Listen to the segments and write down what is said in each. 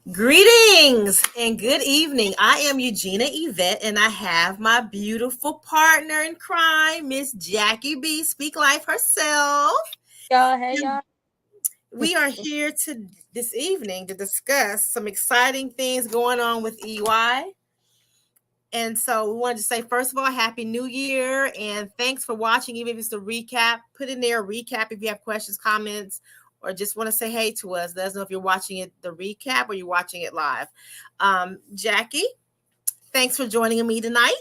Greetings and good evening. I am Eugenia Yvette, and I have my beautiful partner in crime, Miss Jackie B. Speak Life herself. Y'all, hey y'all. We are here to this evening to discuss some exciting things going on with EY. And so we wanted to say, first of all, Happy New Year and thanks for watching. Even if it's a recap, put in there a recap if you have questions, comments, or just want to say hey to us. Let us know if you're watching it, the recap, or you're watching it live. Jackie, thanks for joining me tonight.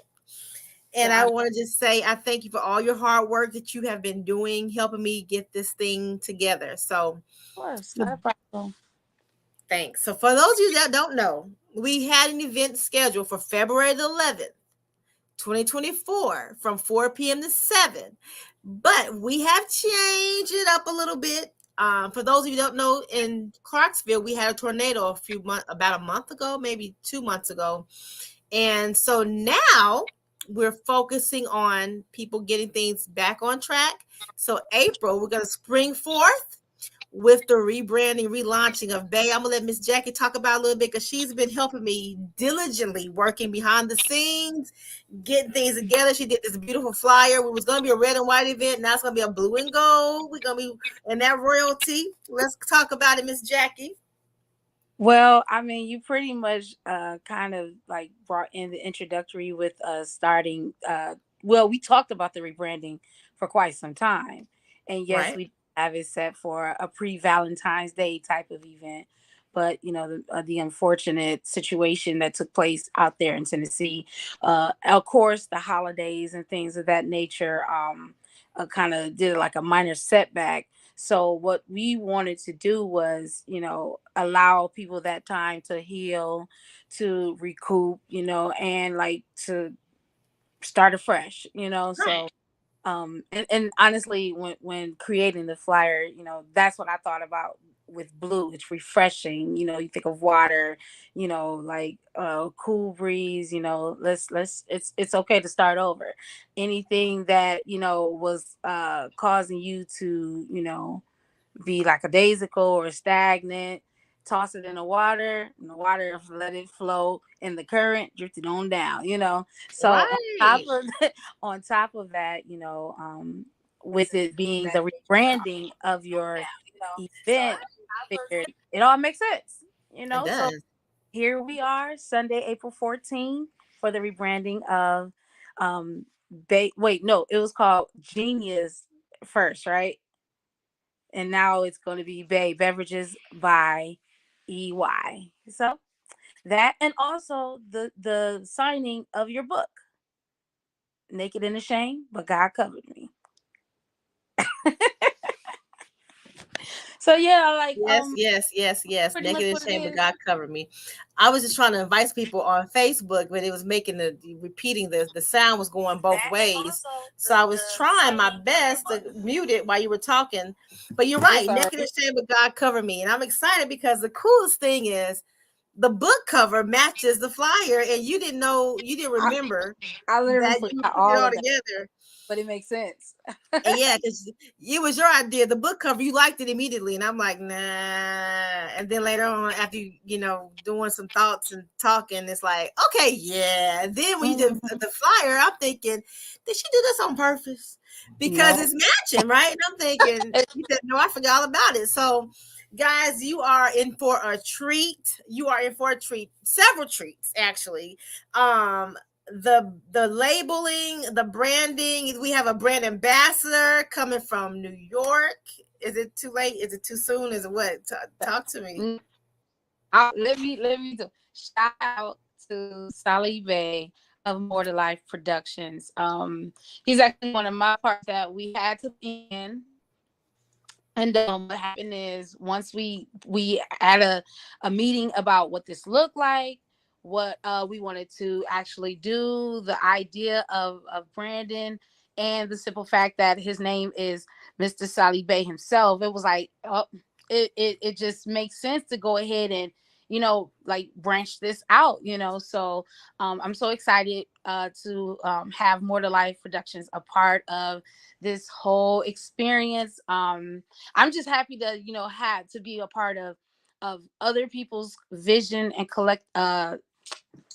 And I Yeah, want to just say I thank you for all your hard work that you have been doing, helping me get this thing together. So of course, not a problem. thanks. So for those of you that don't know, we had an event scheduled for February the 11th. 2024 from 4 p.m. to 7. But we have changed it up a little bit. For those of you who don't know, in Clarksville, we had a tornado about a month ago, maybe 2 months ago. And so now we're focusing on people getting things back on track. So April, we're going to spring forth with the rebranding, relaunching of BEY. I'm gonna let Miss Jackie talk about a little bit because she's been helping me diligently working behind the scenes, getting things together. She did this beautiful flyer. It was gonna be a red and white event. Now it's gonna be a blue and gold. We're gonna be in that royalty. Let's talk about it, Miss Jackie. Well, I mean, you pretty much kind of like brought in the introductory with starting. Well, we talked about the rebranding for quite some time, and yes, Right. we have it set for a pre-Valentine's Day type of event. But the unfortunate situation that took place out there in Tennessee, of course, the holidays and things of that nature, kind of did like a minor setback. So what we wanted to do was, allow people that time to heal, to recoup, and like to start afresh, Right. So and honestly, when creating the flyer, that's what I thought about with blue. It's refreshing, you think of water, like cool breeze, let's it's okay to start over. Anything that was causing you to be like a daisical or stagnant, toss it in the water, and the water let it flow in the current, drift it on down, So Right. on top of that, with it being the rebranding of your event, I figured it all makes sense, It So does. here we are, Sunday, April 14th, for the rebranding of wait, no, it was called Genius first, right? And now it's going to be BEY Beverages by EY. So that, and also the signing of your book, Naked and Ashamed, but God covered me. So yeah, like Yes. pretty much Naked and what it shame, but is. God covered me. I was just trying to invite people on Facebook, but it was making the repeating the sound was going both That, and ways. also So I was the trying my signing of your best book. to mute it while you were talking. But you're It's right, all naked and right. shame, but God covered me, and I'm excited because the coolest thing is the book cover matches the flyer, and you didn't I, remember I literally that you forgot put it all all of that, together. but it makes sense. And yeah, because it was your idea. The book cover, you liked it immediately. And I'm like, nah. And then later on, after doing some thoughts and talking, it's like, okay, yeah. And then when you did Mhm. the flyer, I'm thinking, did she do this on purpose? Because No. it's matching, right? And I'm thinking, she said, no, I forgot all about it. So, guys, you are in for a treat. You are in for a treat. Several treats, actually. The labeling, the branding. We have a brand ambassador coming from New York. Is it too late? Is it too soon? Is it what? Talk to me. Mm, let me shout out to Sally Bay of More to Life Productions. He's actually one of my parts that we had to be in. And what happened is, once we had a meeting about what this looked like, what we wanted to actually do, the idea of Brandon, and the simple fact that his name is Mr. Sally Bay himself, it was like, oh, it just makes sense to go ahead and like branch this out, so I'm so excited to have More to Life Productions a part of this whole experience. I'm just happy to have to be a part of of other people's vision and collect. Let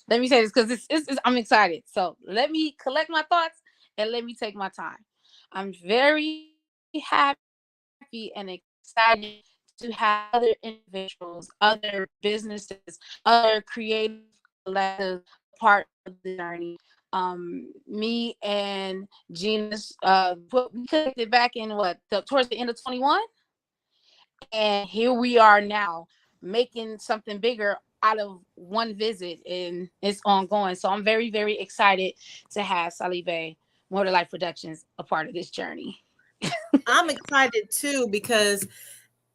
me say this because I'm excited. So let me collect my thoughts and let me take my time. I'm very happy and excited to have other individuals, other businesses, other creative collectives a part of the journey. Me and Gina's we connected back in towards the end of 21, and here we are now making something bigger out of one visit, and it's ongoing. So I'm very, very excited to have Salive More to Life Productions a part of this journey. I'm excited too because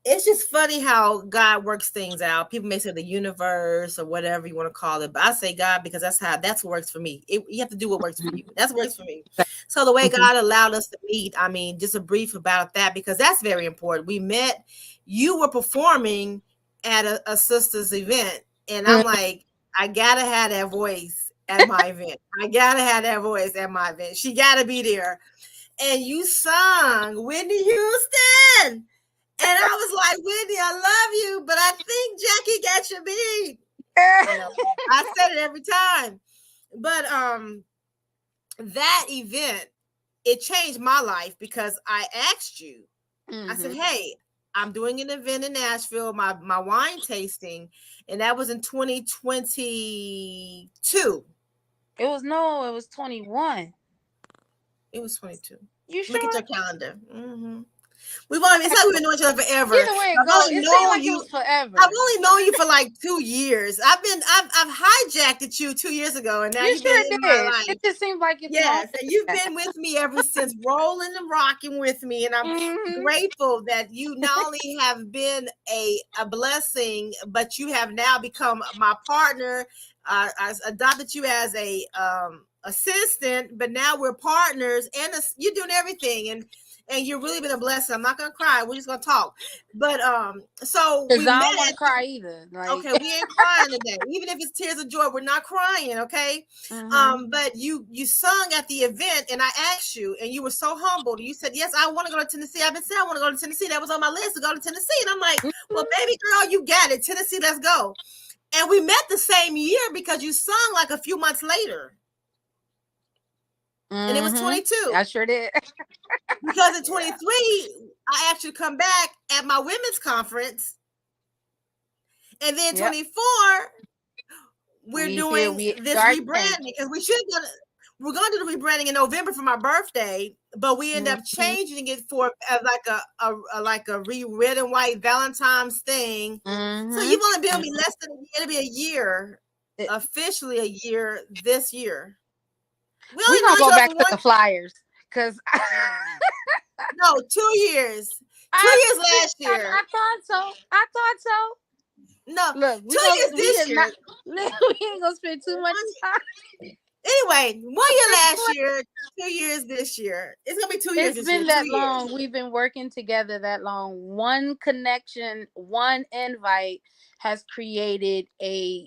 it's just funny how God works things out. People may say the universe or whatever you want to call it, but I say God because that's what works for me. You have to do what works for you. That's what works for me. So the way God allowed us to meet, I mean, just a brief about that because that's very important. We met. You were performing at a sister's event, and I'm like, I gotta have that voice at my event. I gotta have that voice at my event. She gotta be there. And you sung Whitney Houston. And I was like, Whitney, I love you, but I think Jackie got your beat. You know, I said it every time. But that event, it changed my life because I asked you. I said, hey, I'm doing an event in Nashville, my wine tasting, and that was in 2022. It was 21. It was 22. You Look at sure? your calendar. Mm-hmm. It's like we've been knowing each other forever. Either way it goes, it seemed like it was forever. I've only known you for like 2 years. I've hijacked at you 2 years ago, and now you've been in my life. It just seems like it's yes, and you've been with me ever since, rolling and rocking with me, and I'm grateful that you not only have been a blessing, but you have now become my partner. I adopted you as a assistant, but now we're partners, and you're doing everything, and you've really been a blessing. I'm not gonna cry. We're just gonna talk. But so we I don't want to cry either. Like... Okay, we ain't crying today. Even if it's tears of joy, we're not crying. Okay. But you sung at the event, and I asked you, and you were so humbled. You said, "Yes, I want to go to Tennessee. I've been saying I want to go to Tennessee. That was on my list to go to Tennessee." And I'm like, "Well, baby girl, you got it. Tennessee, let's go." And we met the same year because you sung like a few months later. And it was 22. I sure did. Because in 23, I asked you to come back at my women's conference. And then 24, we're doing this rebranding because we're going to do the rebranding in November for my birthday, but we end up changing it for like a red and white Valentine's thing. So you've only been with me less than a year. It'll be a year, officially a year this year. We're gonna go back to the flyers because no, 2 years. 2 years last year. I thought so. No, look, 2 years this year. We ain't gonna spend too much time. Anyway, 1 year last year, 2 years this year. It's gonna be 2 years. It's been that long. We've been working together that long. One connection, one invite has created a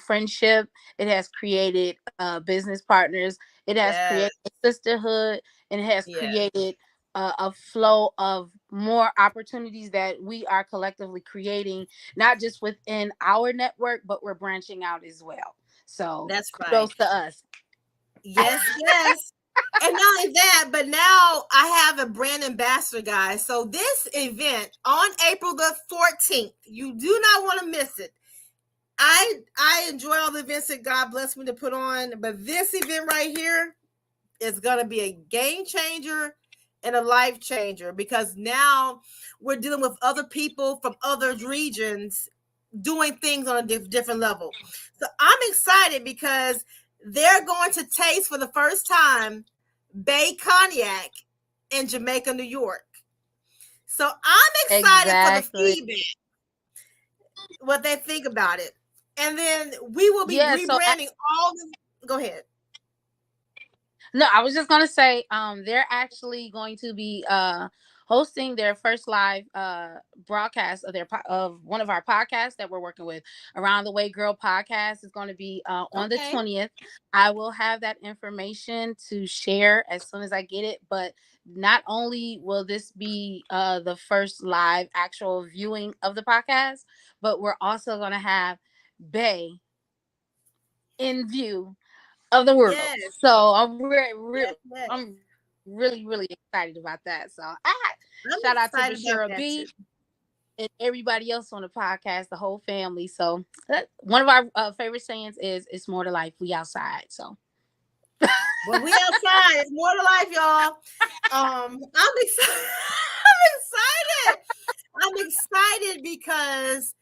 friendship. It has created business partners. It has created a sisterhood, and it has created a flow of more opportunities that we are collectively creating, not just within our network, but we're branching out as well. So that's right. Kudos to us. Yes. And not only that, but now I have a brand ambassador, guys. So this event on April the 14th, you do not want to miss it. I enjoy all the events that God blessed me to put on, but this event right here is going to be a game changer and a life changer because now we're dealing with other people from other regions doing things on a different level. So I'm excited because they're going to taste for the first time BEY Cognac in Jamaica, New York. So I'm excited for the feedback, what they think about it. And then we will be rebranding all the... Go ahead. No, I was just going to say, they're actually going to be hosting their first live broadcast of of one of our podcasts that we're working with. Around the Way Girl podcast is going to be on the Okay. 20th. I will have that information to share as soon as I get it. But not only will this be the first live actual viewing of the podcast, but we're also going to have Bay in view of the world. Yes. So Yes. Yes. I'm really excited about that. So I'm shout out to excited about Bashira that too. B and everybody else on the podcast, the whole family. So one of our favorite sayings is "It's more to life. We outside." So Well, we outside. It's more to life, y'all. I'm excited. I'm excited. I'm excited because,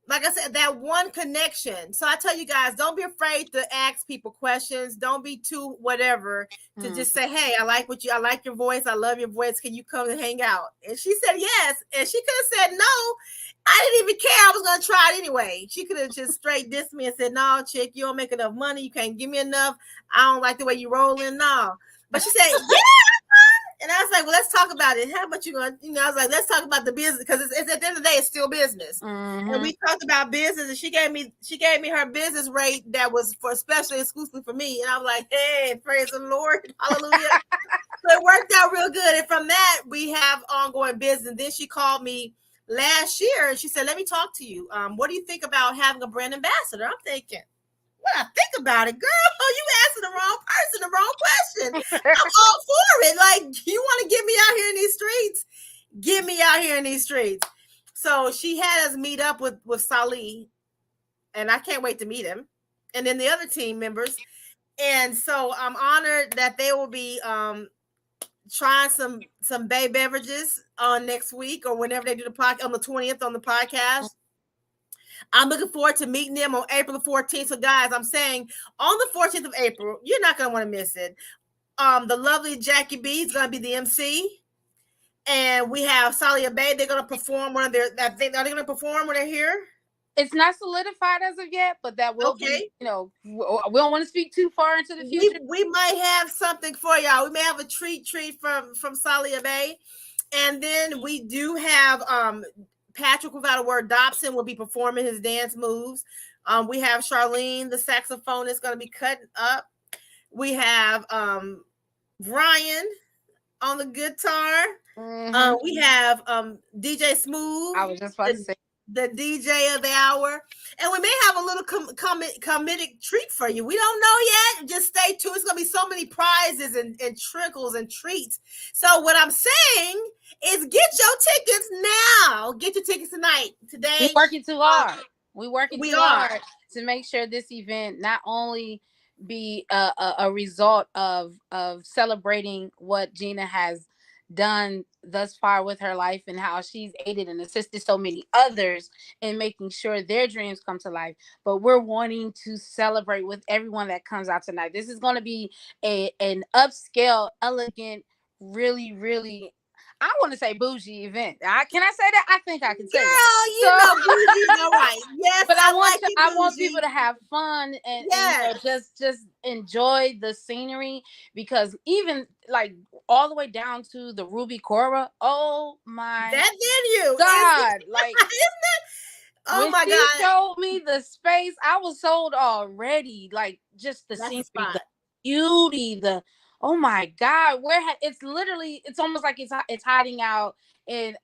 like I said, that one connection. So I tell you guys, don't be afraid to ask people questions. Don't be too whatever to just say, "Hey, I like your voice. I love your voice. Can you come and hang out?" And she said yes, and she could have said no. I didn't even care. I was gonna try it anyway. She could have just straight dissed me and said, "No, chick, you don't make enough money. You can't give me enough. I don't like the way you rolling." No, but she said, "Yeah." And I was like, well, let's talk about it. How much you going to, I was like, let's talk about the business because it's at the end of the day, it's still business. And we talked about business and she gave me her business rate that was for especially exclusively for me. And I was like, hey, praise the Lord. Hallelujah. So it worked out real good. And from that, we have ongoing business. And then she called me last year and she said, let me talk to you. What do you think about having a brand ambassador? I'm thinking, when I think about it, girl, you asking the wrong person the wrong question. I'm all for it. Like, you want to get me out here in these streets? Get me out here in these streets. So she had us meet up with Salih, and I can't wait to meet him. And then the other team members. And so I'm honored that they will be trying some Bay beverages on next week or whenever they do the podcast on the 20th on the podcast. I'm looking forward to meeting them on April the 14th. So, guys, I'm saying on the 14th of April, you're not going to want to miss it. The lovely Jackie B is going to be the MC. And we have Salia Bay. They're going to perform are they going to perform when they're here? It's not solidified as of yet, but that will be, we don't want to speak too far into the future. We might have something for y'all. We may have a treat from Salia Bay. And then we do have Patrick Without a Word Dobson will be performing his dance moves. We have Charlene, the saxophonist, going to be cutting up. We have Brian on the guitar. We have DJ Smooth. I was just about to say the DJ of the hour, and we may have a little comedic treat for you. We don't know yet. Just stay tuned. It's gonna be so many prizes and trickles and treats. So what I'm saying is, get your tickets now. Get your tickets tonight. Today, we're working too hard. We're working too hard to make sure this event not only be a result of celebrating what Gina has done thus far with her life and how she's aided and assisted so many others in making sure their dreams come to life, but we're wanting to celebrate with everyone that comes out tonight. This is going to be an upscale, elegant, really I want to say bougie event. Can I say that? I think I can say that. You know bougie, all right. Yes, but I want people to have fun and just enjoy the scenery, because even like all the way down to the Ruby Cora, oh my that venue, God, like oh when my she God, showed me the space, I was sold already. Like just the scenery, the beauty, the oh my God, it's almost like it's hiding out in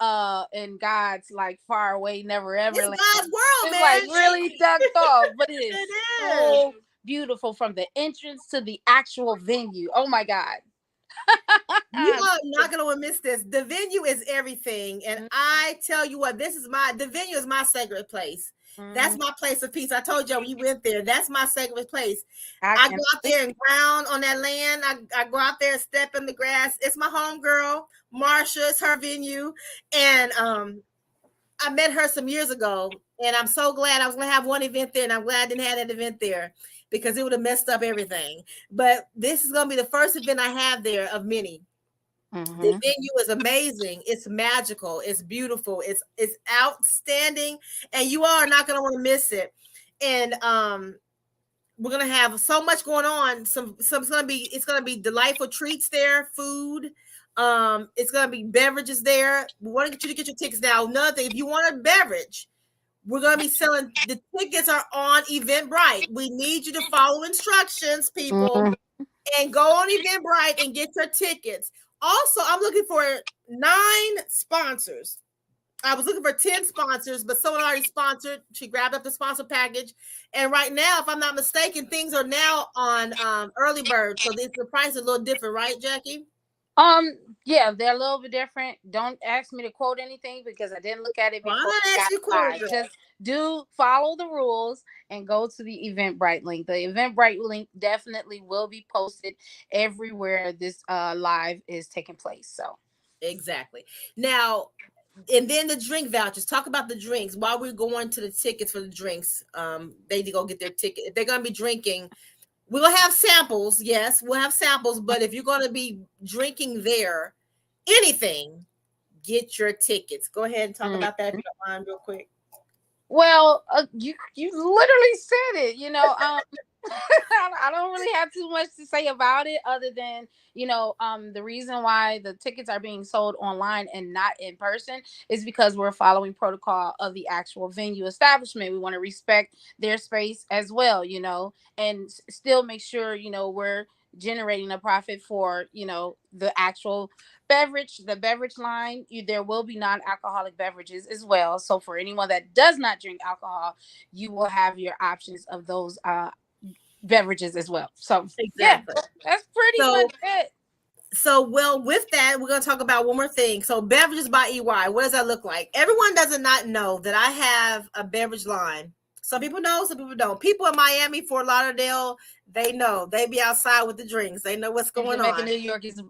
God's like far away, never ever it's land. God's world, it's man. Like really ducked off, but it is so beautiful from the entrance to the actual venue. Oh my God. You are not going to miss this. The venue is everything. And I tell you what, the venue is my sacred place. That's my place of peace. I told you when you went there, that's my sacred place. I go out there and ground on that land. I go out there and step in the grass. It's my home girl, Marsha. It's her venue. And I met her some years ago. And I'm so glad I was going to have one event there. And I'm glad I didn't have that event there, because it would have messed up everything. But this is going to be the first event I have there of many. The venue is amazing. It's magical. It's beautiful. It's outstanding, and you all are not going to want to miss it. And we're going to have so much going on. It's going to be delightful treats there, food. It's gonna be beverages there. We want to get you to get your tickets now. Another thing, if you want a beverage, we're gonna be selling the tickets are on Eventbrite. We need you to follow instructions, people, Mhm. and go on Eventbrite and get your tickets. Also, I'm looking for 9 sponsors. I was looking for 10 sponsors, but someone already sponsored. She grabbed up the sponsor package. And right now, if I'm not mistaken, things are now on early bird. So the price is a little different, right, Jackie? Um, yeah, they're a little bit different. Don't ask me to quote anything because I didn't look at it Well, I'm before not we got asking you quoted, live. girl. Just do follow the rules and go to the Eventbrite link. The Eventbrite link definitely will be posted everywhere this live is taking place. So Exactly. Now, and then the drink vouchers. Talk about the drinks while we're going to the tickets for the drinks. They need to go get their ticket. If they're gonna be drinking, we'll have samples. Yes, we'll have samples. But if you're gonna be drinking there, anything, get your tickets. Go ahead and talk mm. about that if you don't mind, real quick. Well, you literally said it. I don't really have too much to say about it other than the reason why the tickets are being sold online and not in person is because we're following protocol of the actual venue establishment. We want to respect their space as well, and still make sure we're generating a profit for the actual the beverage line. There will be non-alcoholic beverages as well, so for anyone that does not drink alcohol, you will have your options of those beverages as well. So yeah, Exactly. that's pretty much So, it. well, with that, we're going to talk about one more thing. So, beverages by EY, what does that look like? Everyone does not know that I have a beverage line. Some people know, some people don't. People in Miami, Fort Lauderdale, they know. They be outside with the drinks. They know what's And going Jamaica, on. New York is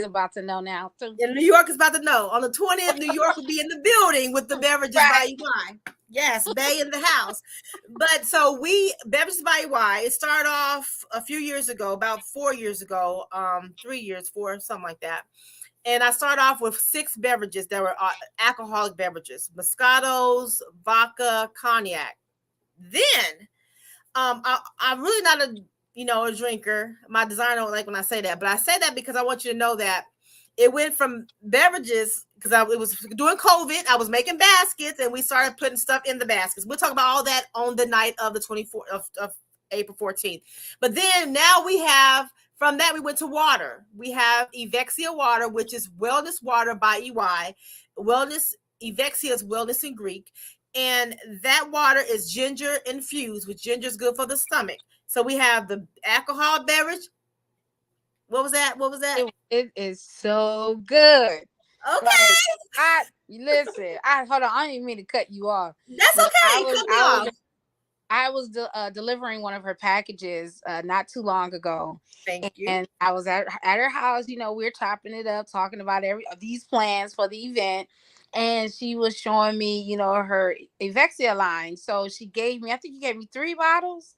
about to know now too. And New York is about to know. On the 20th, New York will be in the building with the beverages by Right. EY. Yes, Bay in the house. But so beverages by EY, it started off a few years ago, about 4 years ago, 3 years, 4, something like that. And I started off with 6 beverages that were alcoholic beverages: Moscatos, vodka, cognac. Then I'm really not a drinker. My designer don't like when I say that, but I say that because I want you to know that it went from beverages because it was during COVID. I was making baskets, and we started putting stuff in the baskets. We'll talk about all that on the night of the 24th of April 14th. But then now we have from that we went to water. We have Evexia water, which is wellness water by EY. Wellness Evexia is wellness in Greek. And that water is ginger infused, which ginger is good for the stomach. So we have the alcohol beverage. What was that? What was that? It is so good. Okay, Like I listen. I hold on. I didn't even mean to cut you off, that's but okay. Cut me off. I was delivering one of her packages not too long ago, Thank you. and I was at her house. We are chopping it up, talking about these plans for the event, and she was showing me, her Evexia line. So she gave me, I think you gave me 3 bottles.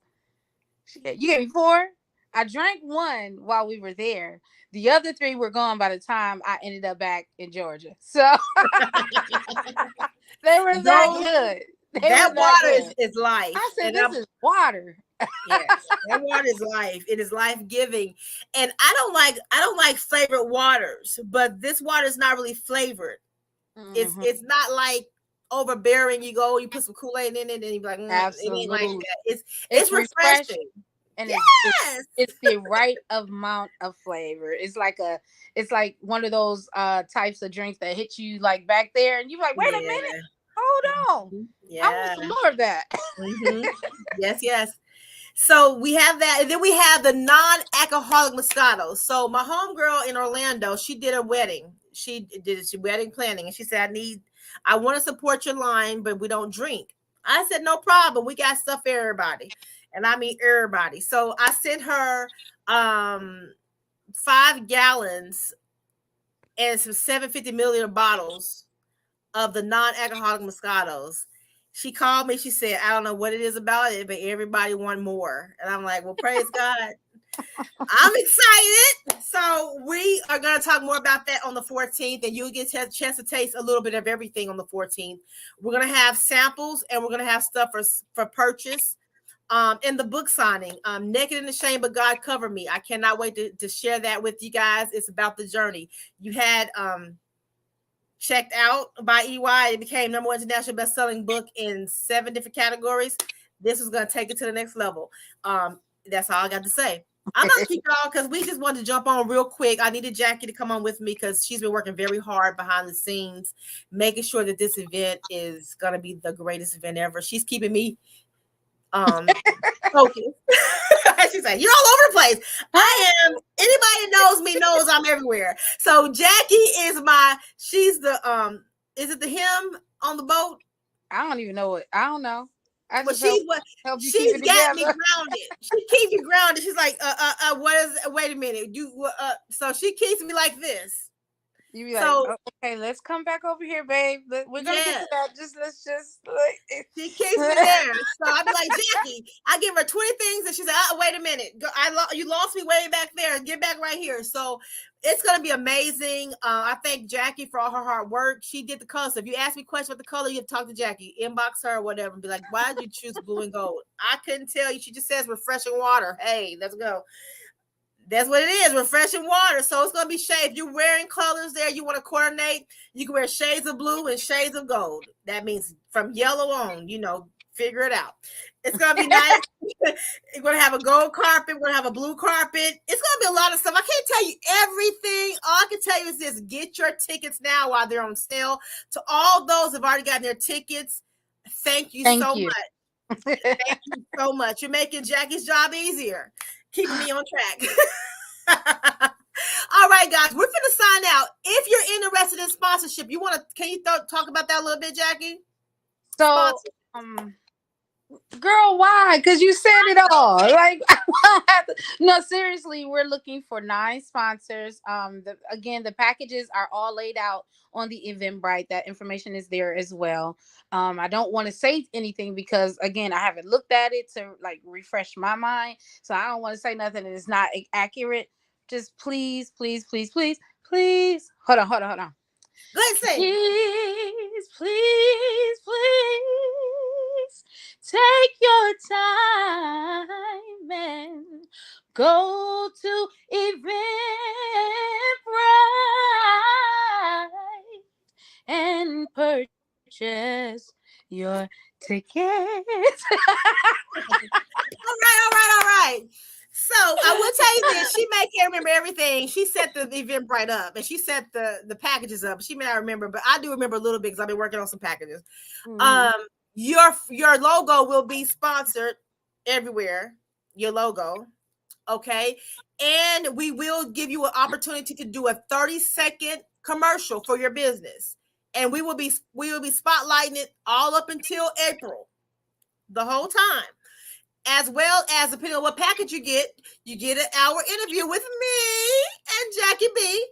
You gave me 4. I drank one while we were there. The other 3 were gone by the time I ended up back in Georgia. So they were that Those good. They that were that water good. is life. I said, And this is water. yes, that water is life. It is life giving. And I don't like flavored waters, but this water is not really flavored. Mhm. It's not like overbearing. You put some Kool-Aid in it, and you be like, it ain't like Absolutely. that. It's It's refreshing, refreshing. and Yes. it's the right amount of flavor. It's like one of those types of drinks that hit you like back there, and you're like, wait a minute, Yeah. hold on. I want Yeah. some more of that. Hmm. Yes, yes. So we have that, and then we have the non-alcoholic Moscato. So my homegirl in Orlando, she did a wedding. She did she wedding planning, and she said, I want to support your line, but we don't drink. I said, no problem. We got stuff for everybody, and I mean everybody. So I sent her 5 gallons and some 750 milliliter bottles of the non-alcoholic Moscatos. She called me. She said, I don't know what it is about it, but everybody want more. And I'm like, well, praise God. I'm excited. So we are going to talk more about that on the 14th, and you'll get a chance to taste a little bit of everything on the 14th. We're going to have samples, and we're going to have stuff for purchase. In the book signing, Naked and Ashamed, but God Covered Me. I cannot wait to share that with you guys. It's about the journey. You had Checked Out by EY. It became number one international best-selling book in 7 different categories. This is going to take it to the next level. That's all I got to say. I'm not keep y'all because we just wanted to jump on real quick. I needed Jackie to come on with me because she's been working very hard behind the scenes, making sure that this event is going to be the greatest event ever. She's keeping me focused. She's like, you're all over the place. I am. Anybody that knows me knows I'm everywhere. So Jackie is she's the is it the him on the boat? I don't even know it. I don't know. I Well, just help you keep it got me together. grounded. She keeps me grounded. She's like, what is? Wait a minute, so she keeps me like this. You be like, So oh, okay, let's come back over here, babe. We're gonna get yeah, to that. Let's just. she keeps me there. So I'd be like, Jackie, I give her 20 things, and she's like, wait a minute, you lost me way back there. Get back right here. So it's gonna be amazing. I thank Jackie for all her hard work. She did the color. So if you ask me questions about the color, you have to talk to Jackie, inbox her or whatever, and be like, why did you choose blue and gold? I couldn't tell you. She just says refreshing water. Hey, let's go. That's what it is, refreshing water. So it's going to be shades. If you're wearing colors there, you want to coordinate, you can wear shades of blue and shades of gold. That means from yellow on, figure it out. It's going to be nice. You're going to have a gold carpet. We're going to have a blue carpet. It's going to be a lot of stuff. I can't tell you everything. All I can tell you is this: get your tickets now while they're on sale. To all those who have already gotten their tickets, thank you so much. Thank you so much. You're making Jackie's job easier, keeping me on track. All right, guys, we're gonna sign out. If you're interested in sponsorship, can you talk about that a little bit, Jackie? So, girl, why? Because you said it all. Like, no, seriously, we're looking for 9 sponsors. The packages are all laid out on the Eventbrite. That information is there as well. I don't want to say anything because, again, I haven't looked at it to refresh my mind. So I don't want to say nothing that is not accurate. Just please, please, please, please, please. Hold on. Go ahead, say. Please, please, please take your time and go to Eventbrite and purchase your tickets. All right. So I will tell you this: she may can't remember everything. She set the Eventbrite up, and she set the packages up. She may not remember, but I do remember a little bit because I've been working on some packages. Mm-hmm. Your logo will be sponsored everywhere. Your logo, okay, and we will give you an opportunity to do a 30-second commercial for your business, and we will be spotlighting it all up until April, the whole time. As well as, depending on what package you get an hour interview with me and Jackie B.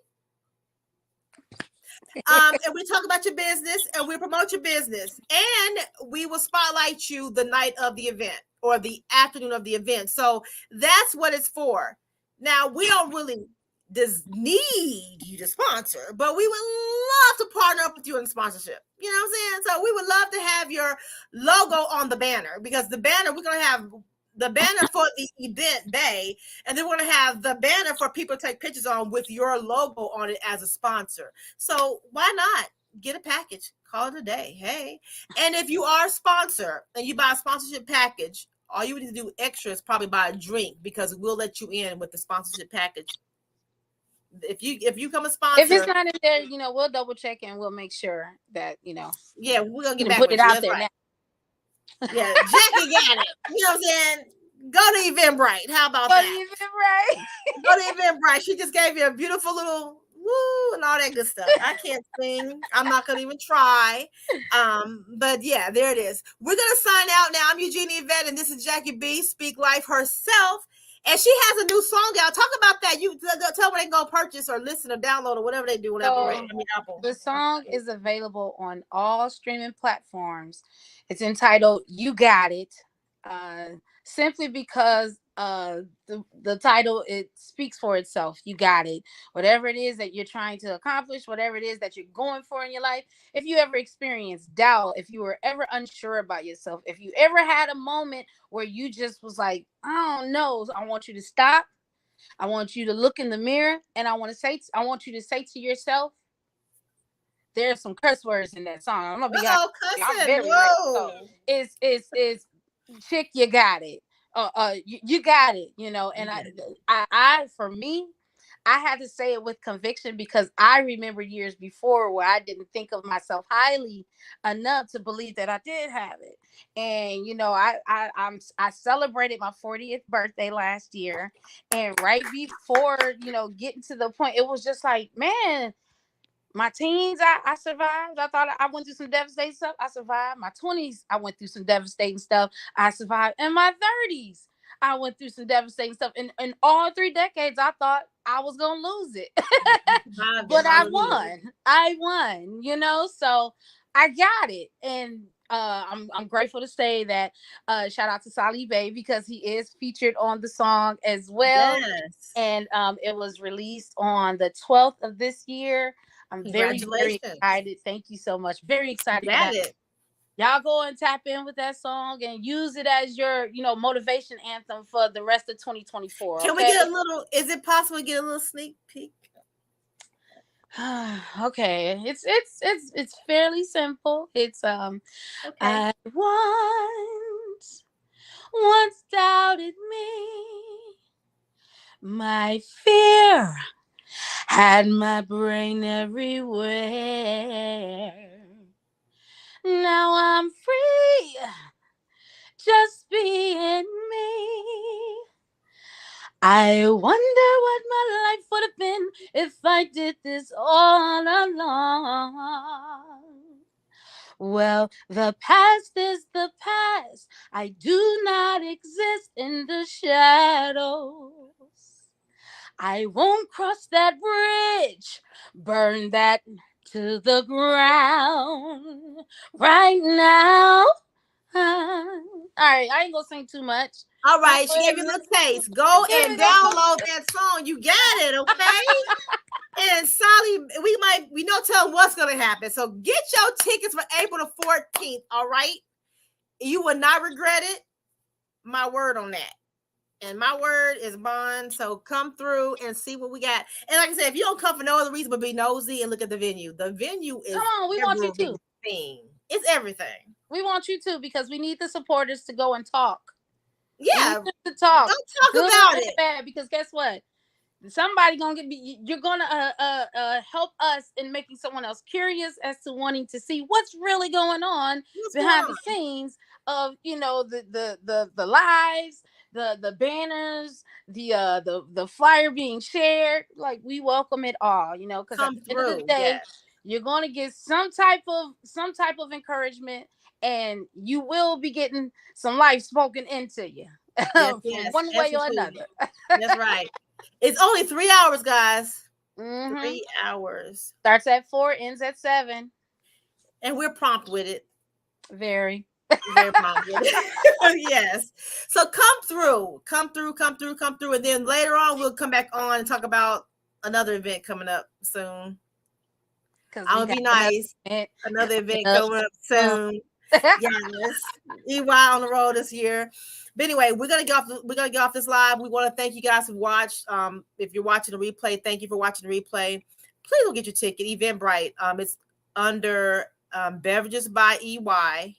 And we talk about your business and we promote your business. And we will spotlight you the night of the event or the afternoon of the event. So that's what it's for. Now, we don't really need you to sponsor, but we would love to partner up with you in sponsorship. You know what I'm saying? So we would love to have your logo on the banner, because the banner, we're going to have the banner for the event day, and then we're going to have the banner for people to take pictures on with your logo on it as a sponsor. So why not get a package? Call it a day. Hey. And if you are a sponsor and you buy a sponsorship package, all you need to do extra is probably buy a drink, because we'll let you in with the sponsorship package. If you come a sponsor, if it's not in there, we'll double check and we'll make sure that Yeah, we're gonna get back put with it you. out there right. now. Yeah, Jackie got it. You know what I'm saying? Go to Eventbrite. How about that? Go to Eventbrite. She just gave you a beautiful little woo and all that good stuff. I can't sing. I'm not gonna even try. But yeah, there it is. We're gonna sign out now. I'm Eugenie Yvette, and this is Jackie B, Speak Life herself. And she has a new song out. Talk about that. You tell where they can go purchase or listen or download or whatever they do. Apple. The song is available on all streaming platforms. It's entitled "You Got It," simply because the title, it speaks for itself. You got it. Whatever it is that you're trying to accomplish, whatever it is that you're going for in your life, if you ever experienced doubt, if you were ever unsure about yourself, if you ever had a moment where you just was like, I don't know, I want you to stop. I want you to look in the mirror, and I want you to say to yourself, there's some curse words in that song. I'm gonna be honest. Oh, I'm cussing. very real. So Whoa. it's chick, you got it. You got it. You know, and I for me, I had to say it with conviction because I remember years before where I didn't think of myself highly enough to believe that I did have it. And you know, I celebrated my 40th birthday last year, and right before, you know, getting to the point, it was just like, man, my teens, I survived. I thought I went through some devastating stuff. I survived. My 20s, I went through some devastating stuff. I survived. In my 30s, I went through some devastating stuff. In all 3 decades, I thought I was gonna lose it. But I won. I won, you know, so I got it. And I'm grateful to say that shout out to Salih Bey because he is featured on the song as well. Yes. And it was released on the 12th of this year. I'm very, very excited. Thank you so much. Very excited for that. Y'all go and tap in with that song and use it as your, you know, motivation anthem for the rest of 2024. Can we get a little, is it possible to get a little sneak peek? Okay. It's fairly simple. It's okay. I once doubted me. My fear had my brain everywhere. Now I'm free, just being me. I wonder what my life would have been if I did this all along. Well, the past is the past. I do not exist in the shadows. I won't cross that bridge, burn that to the ground right now. All right, I ain't gonna sing too much. All right, she gave you a little taste. Go and download that song. You got it, okay? And Sally, we don't tell what's gonna happen. So get your tickets for April the 14th. All right, you will not regret it. My word on that. And my word is bond. So come through and see what we got. And like I said, if you don't come for no other reason but be nosy and look at the venue is come on, we want you to. It's everything. We want you to because we need the supporters to go and talk. Yeah, to talk. Don't talk good about it. Bad, because guess what? Somebody gonna you're gonna help us in making someone else curious as to wanting to see what's really going on behind the scenes of, you know, the lives, the banners, the flyer being shared. Like, we welcome it all, you know, because at the end of the day, you're gonna get some type of encouragement, and you will be getting some life spoken into you. Yes, one way or another. That's right. It's only 3 hours, guys. 3 hours. Starts at 4, ends at 7. And we're prompt with it. Very prompt with it. Yes. So come through. And then later on, we'll come back on and talk about another event coming up soon. I'll be nice. Another event coming up soon. Yes. EY on the road this year. But anyway, we're gonna get off this live. We want to thank you guys who watched. If you're watching the replay, thank you for watching the replay. Please go get your ticket. Eventbrite. It's under Beverages by EY.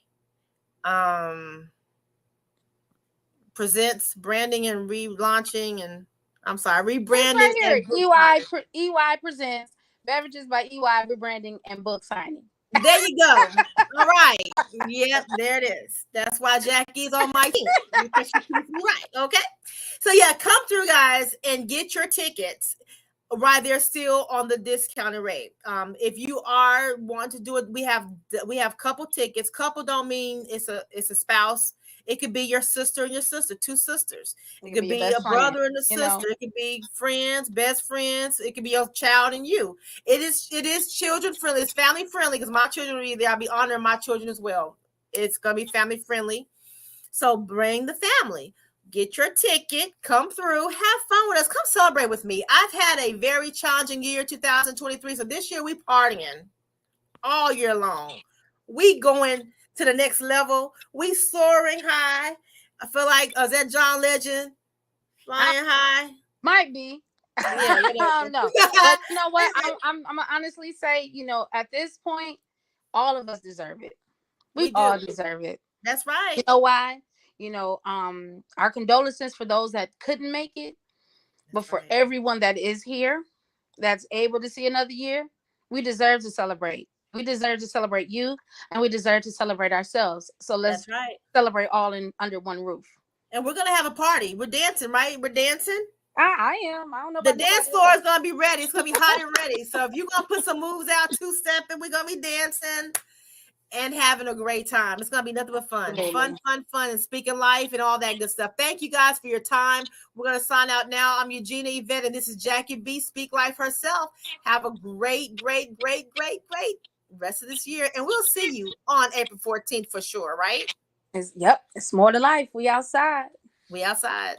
Presents branding and relaunching and rebranding. Right here. EY presents Beverages by EY, rebranding and book signing. There you go. All right. Yep, there it is. That's why Jackie's on my team. Right. Okay. So yeah, come through, guys, and get your tickets while they're still on the discounted rate. If you are want to do it, we have couple tickets. Couple don't mean it's a spouse. It could be your sister and your sister, two sisters. It could be a brother and a sister. It could be friends, best friends. It could be your child and you. It is children friendly. It's family friendly because my children will be there. I'll be honoring my children as well. It's gonna be family friendly. So bring the family. Get your ticket, come through, have fun with us, come celebrate with me. I've had a very challenging year, 2023. So this year we partying all year long. We going to the next level. We soaring high. I feel like, is that John Legend? Flying high? Might be. Yeah, you know. No, but you know what? I'm gonna honestly say, at this point, all of us deserve it. We all deserve it. That's right. You know why? Our condolences for those that couldn't make it, but for everyone that is here, that's able to see another year, we deserve to celebrate. We deserve to celebrate you, and we deserve to celebrate ourselves. So let's celebrate all in under one roof. And we're gonna have a party. We're dancing, right? We're dancing. I am. I don't know. The dance floor is gonna be ready. It's gonna be hot and ready. So if you're gonna put some moves out, two-stepping, we're gonna be dancing and having a great time. It's gonna be nothing but fun. Fun, and speaking life and all that good stuff. Thank you guys for your time. We're gonna sign out now. I'm Eugenia Yvette, and this is Jackie B, Speak Life herself. Have a great rest of this year, and we'll see you on April 14th for sure, right? It's more to life. We outside. We outside.